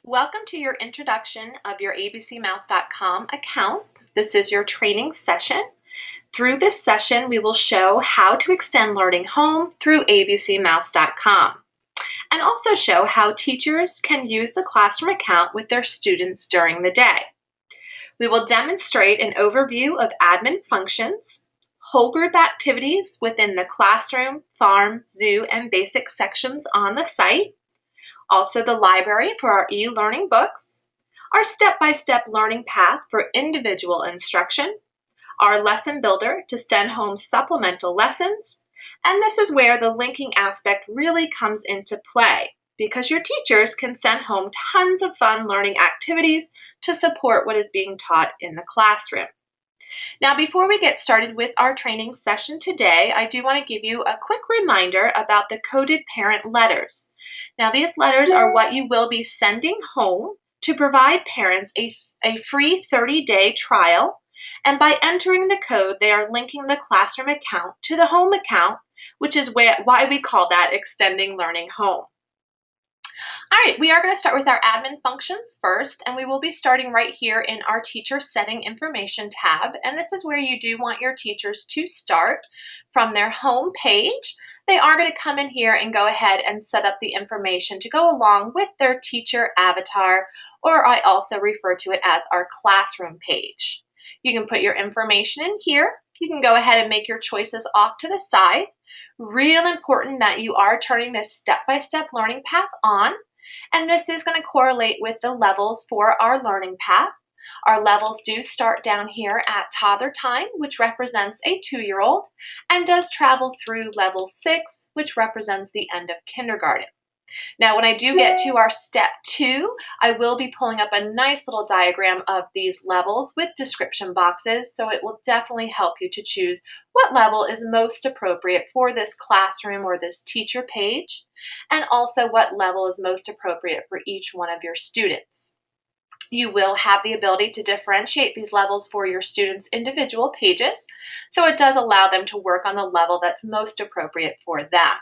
Welcome to your introduction of your abcmouse.com account. This is your training session. Through this session, we will show how to extend learning home through abcmouse.com and also show how teachers can use the classroom account with their students during the day. We will demonstrate an overview of admin functions, whole group activities within the classroom, farm, zoo, and basic sections on the site, also the library for our e-learning books, our step-by-step learning path for individual instruction, our lesson builder to send home supplemental lessons, and this is where the linking aspect really comes into play because your teachers can send home tons of fun learning activities to support what is being taught in the classroom. Now, before we get started with our training session today, I do want to give you a quick reminder about the coded parent letters. Now, these letters are what you will be sending home to provide parents a free 30-day trial, and by entering the code, they are linking the classroom account to the home account, which is why we call that extending learning home. All right, we are going to start with our admin functions first, and we will be starting right here in our teacher setting information tab. And this is where you do want your teachers to start from their home page. They are going to come in here and go ahead and set up the information to go along with their teacher avatar, or I also refer to it as our classroom page. You can put your information in here. You can go ahead and make your choices off to the side. Real important that you are turning this step-by-step learning path on. And this is going to correlate with the levels for our learning path. Our levels do start down here at toddler time, which represents a 2-year-old, and does travel through level 6, which represents the end of kindergarten. Now, when I do get to our step 2, I will be pulling up a nice little diagram of these levels with description boxes, so it will definitely help you to choose what level is most appropriate for this classroom or this teacher page, and also what level is most appropriate for each one of your students. You will have the ability to differentiate these levels for your students' individual pages, so it does allow them to work on the level that's most appropriate for them.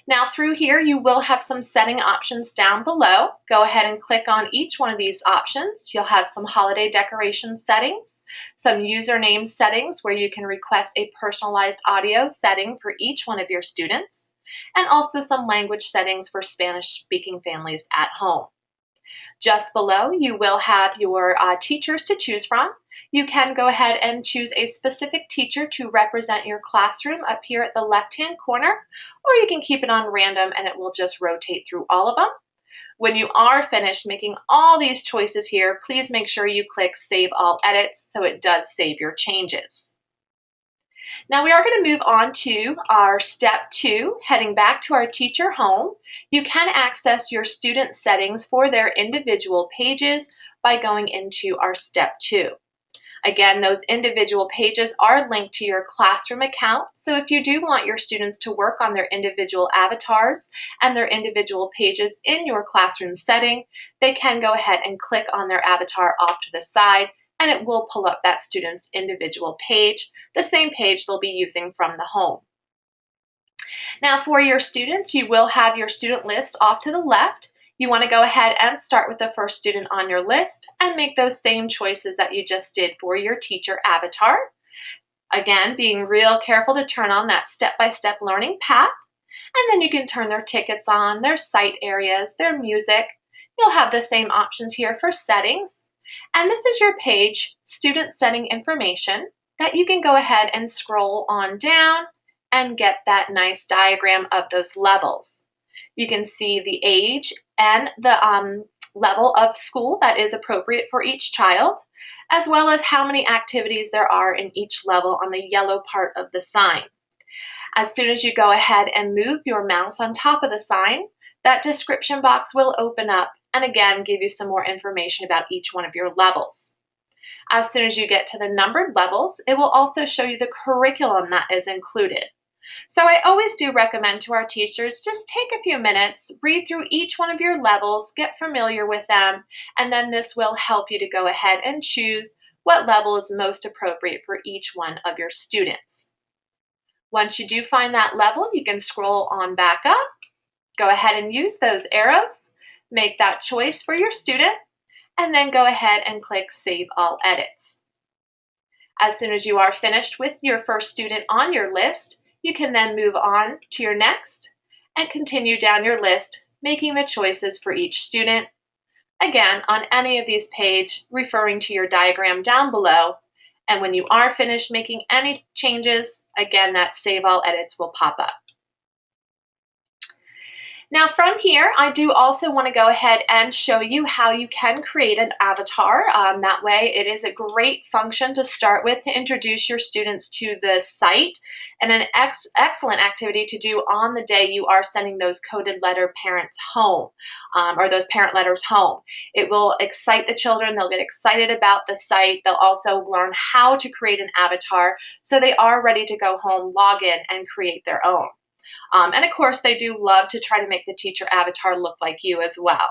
Now through here, you will have some setting options down below. Go ahead and click on each one of these options. You'll have some holiday decoration settings, some username settings where you can request a personalized audio setting for each one of your students, and also some language settings for Spanish-speaking families at home. Just below, you will have your teachers to choose from. You can go ahead and choose a specific teacher to represent your classroom up here at the left-hand corner, or you can keep it on random and it will just rotate through all of them. When you are finished making all these choices here, please make sure you click Save All Edits so it does save your changes. Now we are going to move on to our step 2, heading back to our teacher home. You can access your student settings for their individual pages by going into our step 2. Again, those individual pages are linked to your classroom account, so if you do want your students to work on their individual avatars and their individual pages in your classroom setting, they can go ahead and click on their avatar off to the side, and it will pull up that student's individual page, the same page they'll be using from the home. Now for your students, you will have your student list off to the left. You want to go ahead and start with the first student on your list and make those same choices that you just did for your teacher avatar. Again, being real careful to turn on that step-by-step learning path, and then you can turn their tickets on, their site areas, their music. You'll have the same options here for settings. And this is your page, Student Setting Information, that you can go ahead and scroll on down and get that nice diagram of those levels. You can see the age and the level of school that is appropriate for each child, as well as how many activities there are in each level on the yellow part of the sign. As soon as you go ahead and move your mouse on top of the sign, that description box will open up and again give you some more information about each one of your levels. As soon as you get to the numbered levels, it will also show you the curriculum that is included. So I always do recommend to our teachers, just take a few minutes, read through each one of your levels, get familiar with them, and then this will help you to go ahead and choose what level is most appropriate for each one of your students. Once you do find that level, you can scroll on back up, go ahead and use those arrows, Make that choice for your student, and then go ahead and click Save All Edits. As soon as you are finished with your first student on your list, you can then move on to your next and continue down your list, making the choices for each student. Again, on any of these pages, referring to your diagram down below. And when you are finished making any changes, again, that Save All Edits will pop up. Now from here, I do also want to go ahead and show you how you can create an avatar. That way it is a great function to start with to introduce your students to the site, and an excellent activity to do on the day you are sending those coded letter parents home, or those parent letters home. It will excite the children. They'll get excited about the site. They'll also learn how to create an avatar so they are ready to go home, log in, and create their own. And of course, they do love to try to make the teacher avatar look like you as well.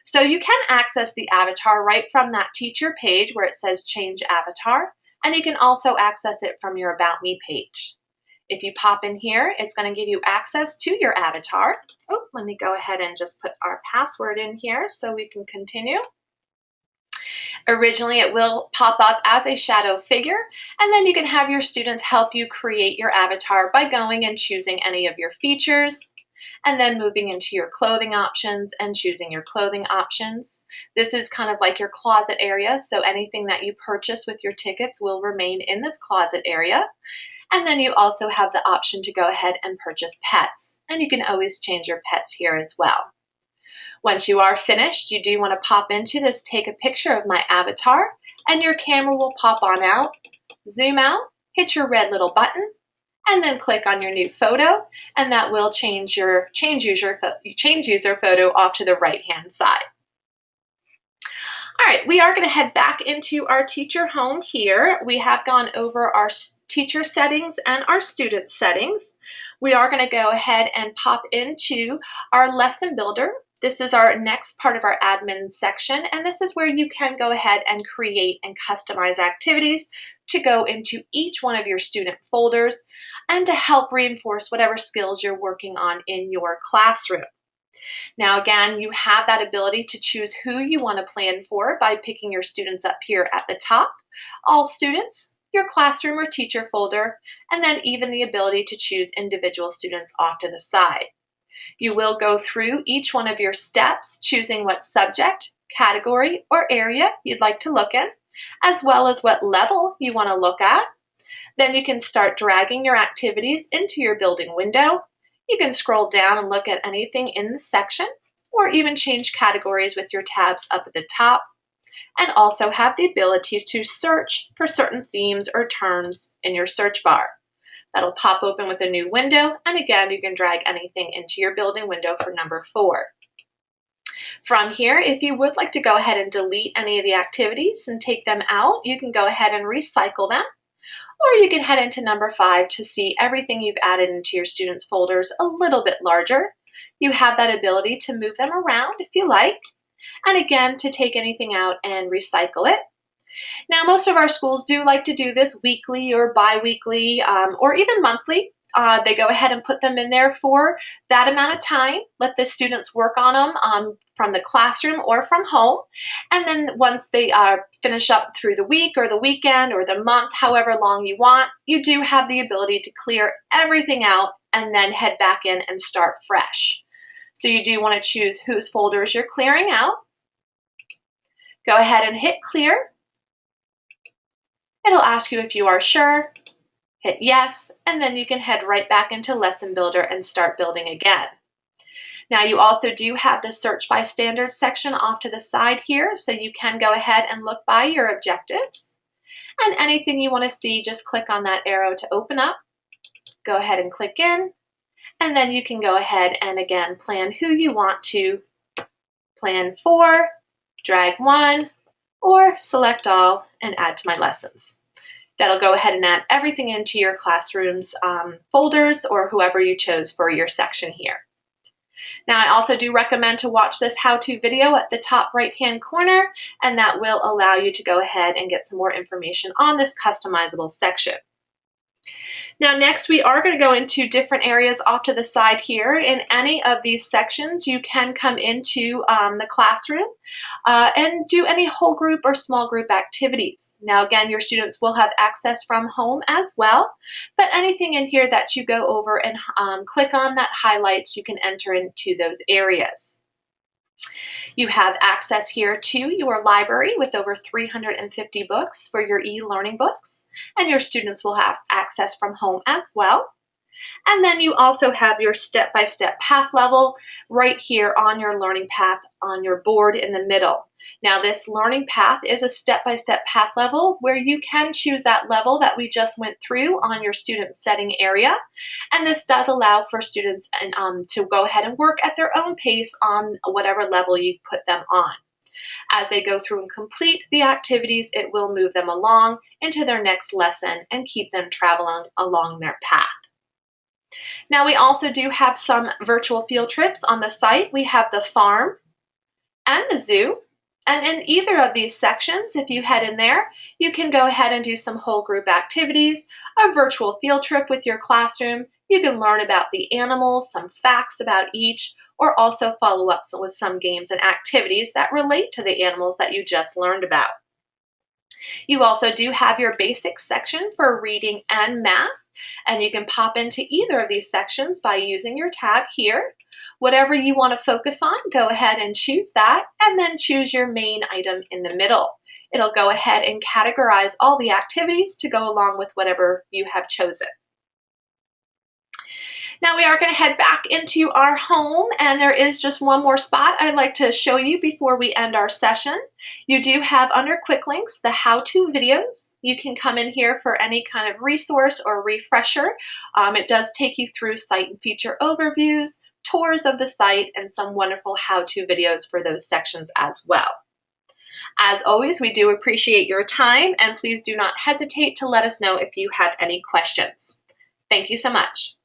So you can access the avatar right from that teacher page where it says Change Avatar, and you can also access it from your About Me page. If you pop in here, it's going to give you access to your avatar. Oh, let me go ahead and just put our password in here so we can continue. Originally, it will pop up as a shadow figure, and then you can have your students help you create your avatar by going and choosing any of your features, and then moving into your clothing options and choosing your clothing options. This is kind of like your closet area, so anything that you purchase with your tickets will remain in this closet area. And then you also have the option to go ahead and purchase pets, and you can always change your pets here as well. Once you are finished, you do want to pop into this Take a Picture of My Avatar, and your camera will pop on out, zoom out, hit your red little button, and then click on your new photo, and that will change your change user photo off to the right-hand side. All right, we are going to head back into our teacher home here. We have gone over our teacher settings and our student settings. We are going to go ahead and pop into our lesson builder. This is our next part of our admin section, and this is where you can go ahead and create and customize activities to go into each one of your student folders and to help reinforce whatever skills you're working on in your classroom. Now again, you have that ability to choose who you want to plan for by picking your students up here at the top, all students, your classroom or teacher folder, and then even the ability to choose individual students off to the side. You will go through each one of your steps, choosing what subject, category, or area you'd like to look in, as well as what level you want to look at. Then you can start dragging your activities into your building window. You can scroll down and look at anything in the section, or even change categories with your tabs up at the top, and also have the ability to search for certain themes or terms in your search bar. That'll pop open with a new window, and again, you can drag anything into your building window for number 4. From here, if you would like to go ahead and delete any of the activities and take them out, you can go ahead and recycle them, or you can head into number 5 to see everything you've added into your students' folders a little bit larger. You have that ability to move them around if you like, and again, to take anything out and recycle it. Now, most of our schools do like to do this weekly or bi-weekly or even monthly. They go ahead and put them in there for that amount of time, let the students work on them from the classroom or from home. And then once they finish up through the week or the weekend or the month, however long you want, you do have the ability to clear everything out and then head back in and start fresh. So you do want to choose whose folders you're clearing out. Go ahead and hit clear. It'll ask you if you are sure, hit yes, and then you can head right back into Lesson Builder and start building again. Now you also do have the Search by Standards section off to the side here, so you can go ahead and look by your objectives. And anything you want to see, just click on that arrow to open up. Go ahead and click in, and then you can go ahead and again plan who you want to plan for, drag one, or select all and add to my lessons. That'll go ahead and add everything into your classroom's folders or whoever you chose for your section here. Now, I also do recommend to watch this how-to video at the top right-hand corner, and that will allow you to go ahead and get some more information on this customizable section. Now next we are going to go into different areas off to the side here. In any of these sections you can come into the classroom and do any whole group or small group activities. Now again, your students will have access from home as well, but anything in here that you go over and click on that highlights, you can enter into those areas. You have access here to your library with over 350 books for your e-learning books, and your students will have access from home as well. And then you also have your step-by-step path level right here on your learning path on your board in the middle. Now this learning path is a step-by-step path level where you can choose that level that we just went through on your student setting area. And this does allow for students to go ahead and work at their own pace on whatever level you put them on. As they go through and complete the activities, it will move them along into their next lesson and keep them traveling along their path. Now we also do have some virtual field trips on the site. We have the farm and the zoo. And in either of these sections, if you head in there, you can go ahead and do some whole group activities, a virtual field trip with your classroom. You can learn about the animals, some facts about each, or also follow up with some games and activities that relate to the animals that you just learned about. You also do have your basics section for reading and math, and you can pop into either of these sections by using your tab here. Whatever you want to focus on, go ahead and choose that, and then choose your main item in the middle. It'll go ahead and categorize all the activities to go along with whatever you have chosen. Now we are going to head back into our home, and there is just one more spot I'd like to show you before we end our session. You do have under quick links the how-to videos. You can come in here for any kind of resource or refresher. It does take you through site and feature overviews, tours of the site, and some wonderful how-to videos for those sections as well. As always, we do appreciate your time, and please do not hesitate to let us know if you have any questions. Thank you so much.